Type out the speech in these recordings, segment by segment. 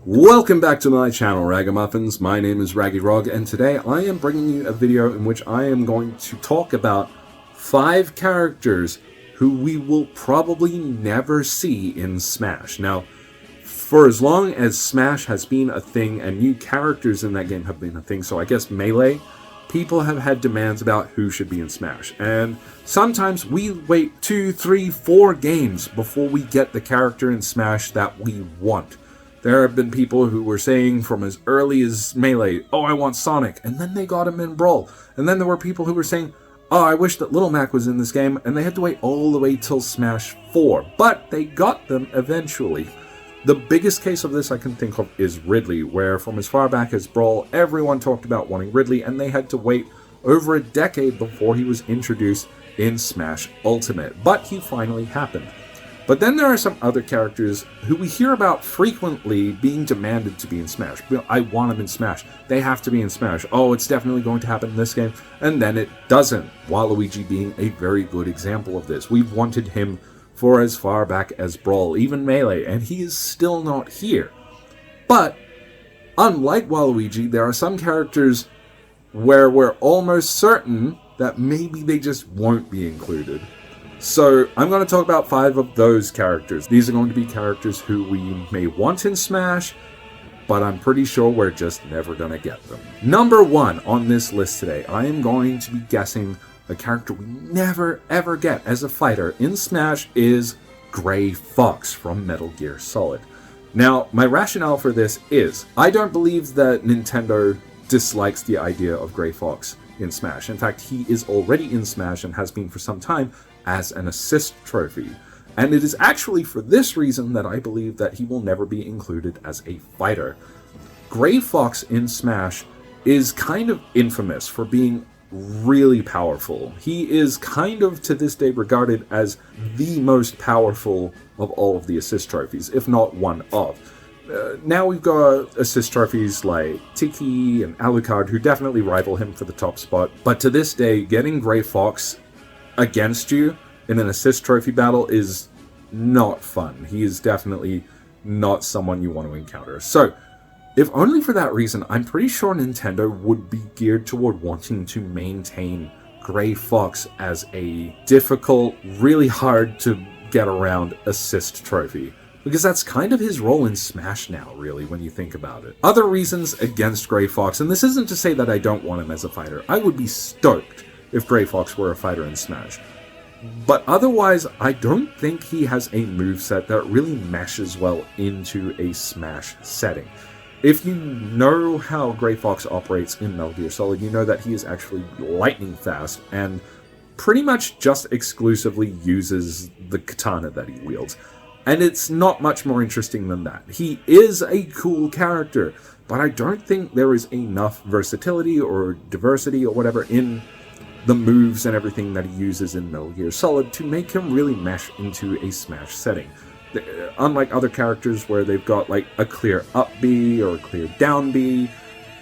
Welcome back to my channel, Ragamuffins. My name is Raggy Rog, and today I am bringing you a video in which I am going to talk about 5 characters who we will probably never see in Smash. Now, for as long as Smash has been a thing and new characters in that game have been a thing, so I guess Melee, people have had demands about who should be in Smash. And sometimes we wait 2, 3, 4 games before we get the character in Smash that we want. There have been people who were saying from as early as Melee, oh, I want Sonic, and then they got him in Brawl. And then there were people who were saying, oh, I wish that Little Mac was in this game, and they had to wait all the way till Smash 4. But they got them eventually. The biggest case of this I can think of is Ridley, where from as far back as Brawl, everyone talked about wanting Ridley, and they had to wait over a decade before he was introduced in Smash Ultimate. But he finally happened. But then there are some other characters who we hear about frequently being demanded to be in Smash. I want them in Smash. They have to be in Smash. Oh, it's definitely going to happen in this game. And then it doesn't. Waluigi being a very good example of this. We've wanted him for as far back as Brawl, even Melee, and he is still not here. But, unlike Waluigi, there are some characters where we're almost certain that maybe they just won't be included. So, I'm going to talk about 5 of those characters. These are going to be characters who we may want in Smash, but I'm pretty sure we're just never going to get them. Number 1 on this list today, I am going to be guessing a character we never ever get as a fighter in Smash is Gray Fox from Metal Gear Solid. Now, my rationale for this is, I don't believe that Nintendo dislikes the idea of Gray Fox in Smash. In fact, he is already in Smash and has been for some time as an assist trophy. And it is actually for this reason that I believe that he will never be included as a fighter. Gray Fox in Smash is kind of infamous for being really powerful. He is kind of, to this day, regarded as the most powerful of all of the assist trophies, if not one of. Now we've got assist trophies like Tiki and Alucard, who definitely rival him for the top spot. But to this day, getting Gray Fox against you in an assist trophy battle is not fun. He is definitely not someone you want to encounter. So, if only for that reason, I'm pretty sure Nintendo would be geared toward wanting to maintain Gray Fox as a difficult, really hard to get around assist trophy. Because that's kind of his role in Smash now, really, when you think about it. Other reasons against Gray Fox, and this isn't to say that I don't want him as a fighter. I would be stoked if Gray Fox were a fighter in Smash. But otherwise, I don't think he has a moveset that really meshes well into a Smash setting. If you know how Gray Fox operates in Metal Gear Solid, you know that he is actually lightning fast and pretty much just exclusively uses the katana that he wields. And it's not much more interesting than that. He is a cool character, but I don't think there is enough versatility or diversity or whatever in the moves and everything that he uses in Metal Gear Solid to make him really mesh into a Smash setting. Unlike other characters where they've got like a clear up B or a clear down B,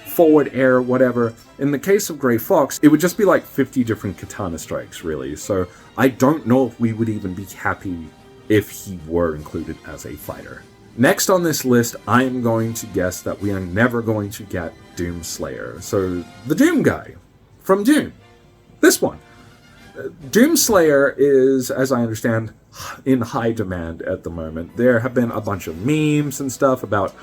forward air, whatever. In the case of Gray Fox, it would just be like 50 different katana strikes, really. So I don't know if we would even be happy if he were included as a fighter. Next on this list, I am going to guess that we are never going to get Doom Slayer. So the Doom guy from Doom. This one. Doom Slayer is, as I understand, in high demand at the moment. There have been a bunch of memes and stuff about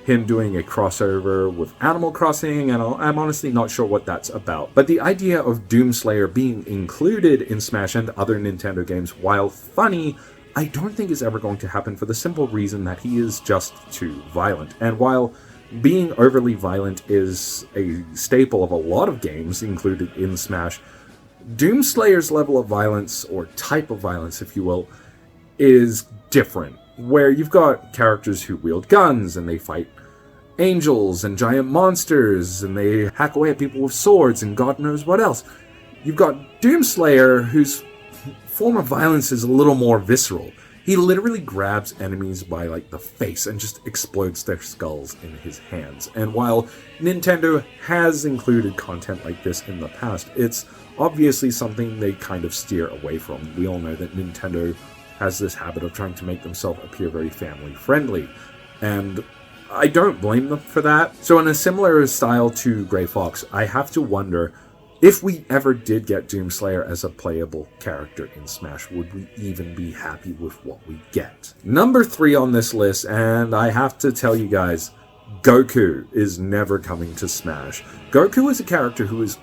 him doing a crossover with Animal Crossing, and I'm honestly not sure what that's about. But the idea of Doom Slayer being included in Smash and other Nintendo games, while funny, I don't think is ever going to happen for the simple reason that he is just too violent. And while being overly violent is a staple of a lot of games included in Smash, Doom Slayer's level of violence, or type of violence if you will, is different. Where you've got characters who wield guns and they fight angels and giant monsters and they hack away at people with swords and God knows what else. You've got Doom Slayer, whose form of violence is a little more visceral. He literally grabs enemies by like the face and just explodes their skulls in his hands. And while Nintendo has included content like this in the past, it's obviously something they kind of steer away from. We all know that Nintendo has this habit of trying to make themselves appear very family friendly. And I don't blame them for that. So in a similar style to Grey Fox, I have to wonder, if we ever did get Doomslayer as a playable character in Smash, would we even be happy with what we get? Number 3 on this list, and I have to tell you guys, Goku is never coming to Smash. Goku is a character who is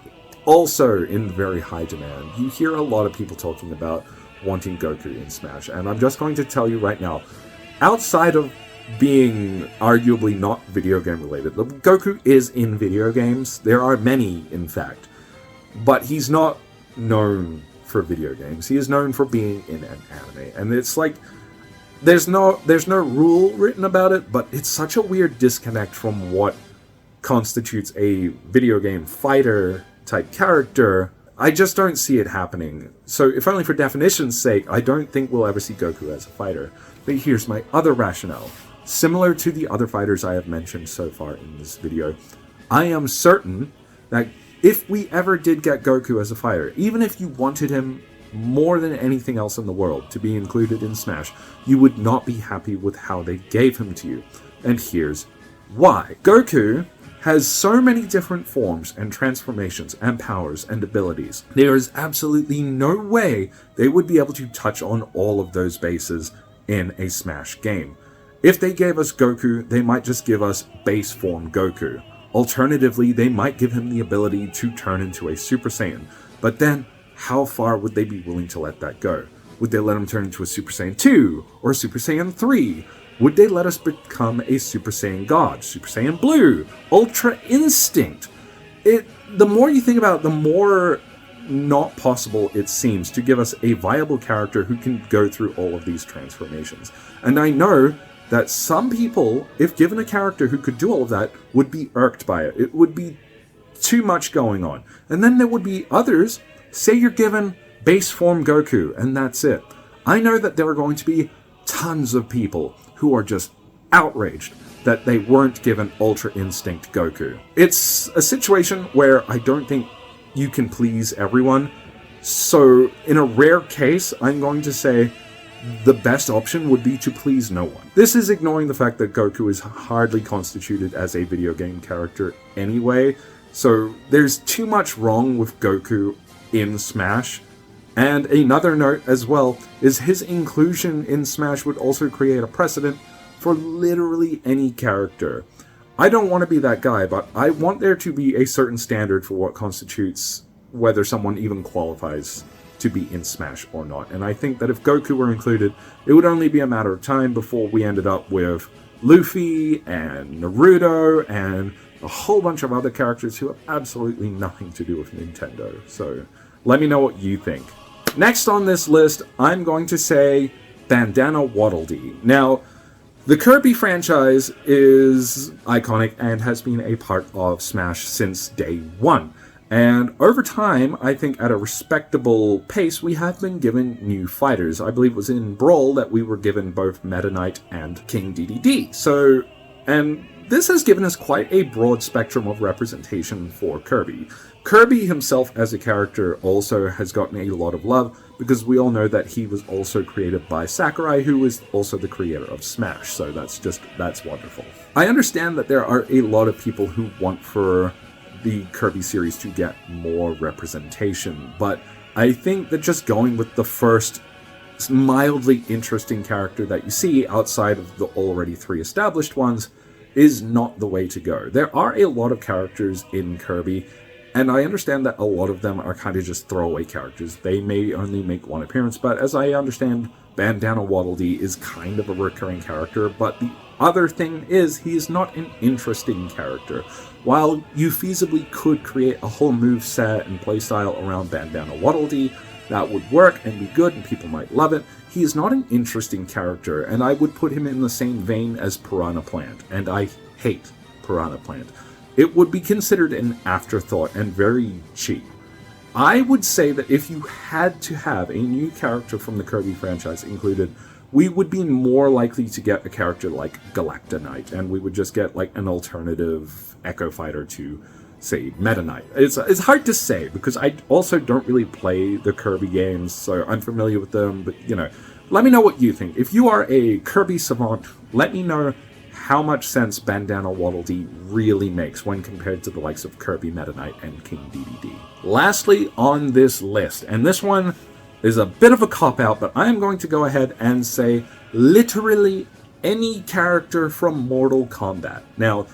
also in very high demand. You hear a lot of people talking about wanting Goku in Smash, and I'm just going to tell you right now, outside of being arguably not video game related, Goku is in video games. There are many, in fact. But he's not known for video games. He is known for being in an anime. And it's like, there's no rule written about it, but it's such a weird disconnect from what constitutes a video game fighter type character. I just don't see it happening. So if only for definition's sake, I don't think we'll ever see Goku as a fighter. But here's my other rationale. Similar to the other fighters I have mentioned so far in this video, I am certain that if we ever did get Goku as a fighter, even if you wanted him more than anything else in the world to be included in Smash, you would not be happy with how they gave him to you. And here's why. Goku has so many different forms and transformations and powers and abilities. There is absolutely no way they would be able to touch on all of those bases in a Smash game. If they gave us Goku, they might just give us base form Goku. Alternatively, they might give him the ability to turn into a Super Saiyan. But then, how far would they be willing to let that go? Would they let him turn into a Super Saiyan 2 or Super Saiyan 3? Would they let us become a Super Saiyan God, Super Saiyan Blue, Ultra Instinct? The more you think about it, the more not possible it seems to give us a viable character who can go through all of these transformations. And I know that some people, if given a character who could do all of that, would be irked by it. It would be too much going on. And then there would be others, say you're given base form Goku, and that's it. I know that there are going to be tons of people who are just outraged that they weren't given Ultra Instinct Goku. It's a situation where I don't think you can please everyone. So in a rare case, I'm going to say the best option would be to please no one. This is ignoring the fact that Goku is hardly constituted as a video game character anyway, so there's too much wrong with Goku in Smash. And another note as well is his inclusion in Smash would also create a precedent for literally any character. I don't want to be that guy, but I want there to be a certain standard for what constitutes whether someone even qualifies to be in Smash or not. And I think that if Goku were included, it would only be a matter of time before we ended up with Luffy and Naruto and a whole bunch of other characters who have absolutely nothing to do with Nintendo. So let me know what you think. Next on this list, I'm going to say Bandana Waddle. Now, the Kirby franchise is iconic and has been a part of Smash since day one. And over time, I think at a respectable pace, we have been given new fighters. I believe it was in Brawl that we were given both Meta Knight and King DDD. So, and this has given us quite a broad spectrum of representation for Kirby. Kirby himself as a character also has gotten a lot of love because we all know that he was also created by Sakurai, who is also the creator of Smash. So that's wonderful. I understand that there are a lot of people who want for the Kirby series to get more representation, but I think that just going with the first mildly interesting character that you see outside of the already 3 established ones is not the way to go. There are a lot of characters in Kirby, and I understand that a lot of them are kind of just throwaway characters. They may only make one appearance, but as I understand, Bandana Waddle is kind of a recurring character, but the other thing is he is not an interesting character. While you feasibly could create a whole moveset and playstyle around Bandana Waddle, that would work and be good and people might love it, he is not an interesting character, and I would put him in the same vein as Piranha Plant, and I hate Piranha Plant. It would be considered an afterthought and very cheap. I would say that if you had to have a new character from the Kirby franchise included, we would be more likely to get a character like Galacta Knight, and we would just get like an alternative Echo Fighter to, say, Meta Knight. It's hard to say, because I also don't really play the Kirby games, so I'm familiar with them, but, you know, let me know what you think. If you are a Kirby savant, let me know how much sense Bandana Waddle Dee really makes when compared to the likes of Kirby Meta Knight and King Dedede. Lastly on this list, and this one is a bit of a cop-out, but I am going to go ahead and say literally any character from Mortal Kombat. Now,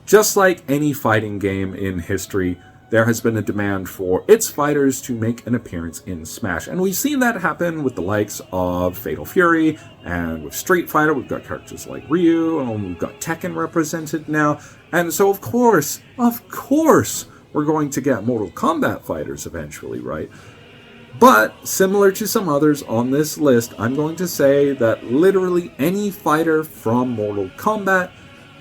just like any fighting game in history, there has been a demand for its fighters to make an appearance in Smash. And we've seen that happen with the likes of Fatal Fury, and with Street Fighter, we've got characters like Ryu, and we've got Tekken represented now. And so, of course, we're going to get Mortal Kombat fighters eventually, right? But, similar to some others on this list, I'm going to say that literally any fighter from Mortal Kombat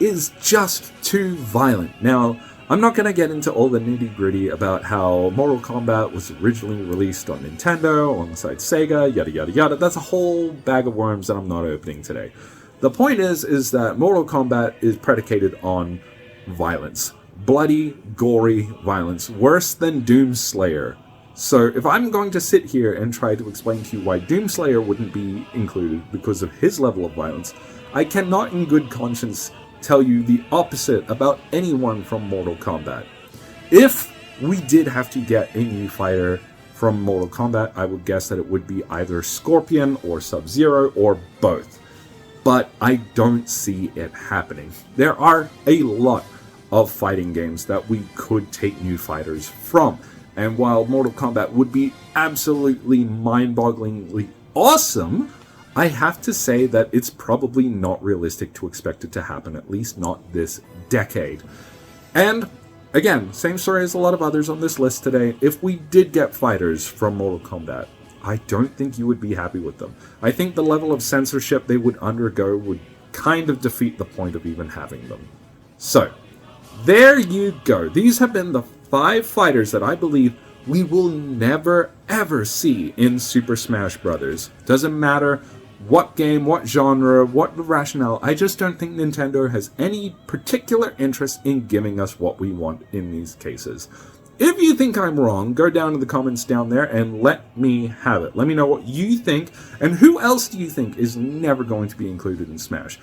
is just too violent. Now, I'm not going to get into all the nitty-gritty about how Mortal Kombat was originally released on Nintendo, alongside Sega, yada yada yada. That's a whole bag of worms that I'm not opening today. The point is that Mortal Kombat is predicated on violence. Bloody, gory violence. Worse than Doomslayer. So if I'm going to sit here and try to explain to you why Doomslayer wouldn't be included because of his level of violence, I cannot in good conscience tell you the opposite about anyone from Mortal Kombat. If we did have to get a new fighter from Mortal Kombat, I would guess that it would be either Scorpion or Sub-Zero or both. But I don't see it happening. There are a lot of fighting games that we could take new fighters from. And while Mortal Kombat would be absolutely mind-bogglingly awesome, I have to say that it's probably not realistic to expect it to happen, at least not this decade. And, again, same story as a lot of others on this list today. If we did get fighters from Mortal Kombat, I don't think you would be happy with them. I think the level of censorship they would undergo would kind of defeat the point of even having them. So, there you go. These have been the 5 fighters that I believe we will never ever see in Super Smash Bros. Doesn't matter what game, what genre, what the rationale, I just don't think Nintendo has any particular interest in giving us what we want in these cases. If you think I'm wrong, go down in the comments down there and let me have it. Let me know what you think, and who else do you think is never going to be included in Smash?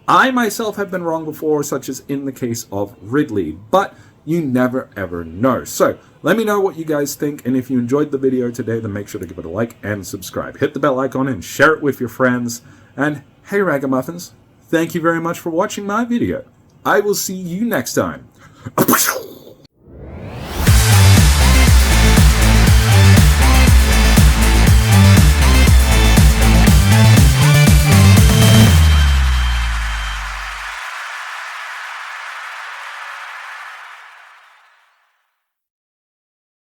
I myself have been wrong before, such as in the case of Ridley, but you never ever know. So, let me know what you guys think, and if you enjoyed the video today, then make sure to give it a like and subscribe. Hit the bell icon and share it with your friends. And hey Ragamuffins, thank you very much for watching my video. I will see you next time.